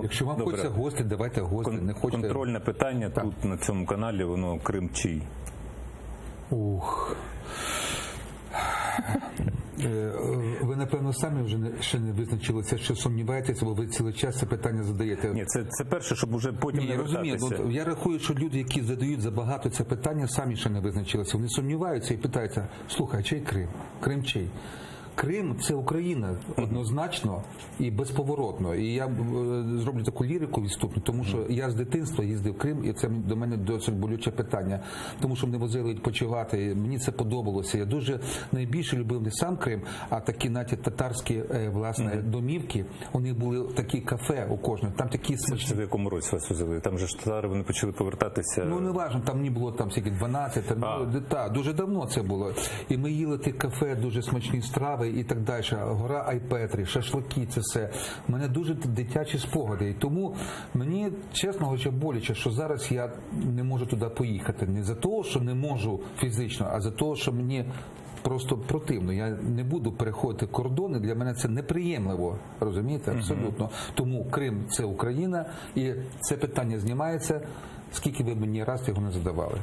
Якщо вам хочеться гості, давайте гості. Не хочете... Контрольне питання тут на цьому каналі, воно Крим чий? Ви, напевно, самі вже ще не визначилися, що сумніваєтеся, бо ви цілий час це питання задаєте. Ні, це перше, щоб уже потім не вертатися. Розумію. Я рахую, що люди, які задають забагато це питання, самі ще не визначилися. Вони сумніваються і питаються, слухай, чий Крим? Крим чий? Крим – це Україна однозначно і безповоротно. І я зроблю таку лірику відступну, тому що я з дитинства їздив в Крим, і це до мене досить болюче питання. Тому що мене возили відпочивати, мені це подобалося. Я дуже найбільше любив не сам Крим, а такі навіть татарські, власне, домівки. У них були такі кафе у кожного. Там такі смачні. Це в якому році вас возили? Там же ж татари, вони почали повертатися. Ну, не важливо, там мені було там скільки 12, дуже давно це було. І ми їли ті кафе, дуже смачні страви і так далі. Гора Айпетрі, шашлики, це все. У мене дуже дитячі спогади. І тому мені, чесно говорячи, боляче, що зараз я не можу туди поїхати. Не за того, що не можу фізично, а за того, що мені просто противно. Я не буду переходити кордони, для мене це неприємливо. Розумієте? Абсолютно. Тому Крим – це Україна, і це питання знімається, скільки ви мені раз його не задавали.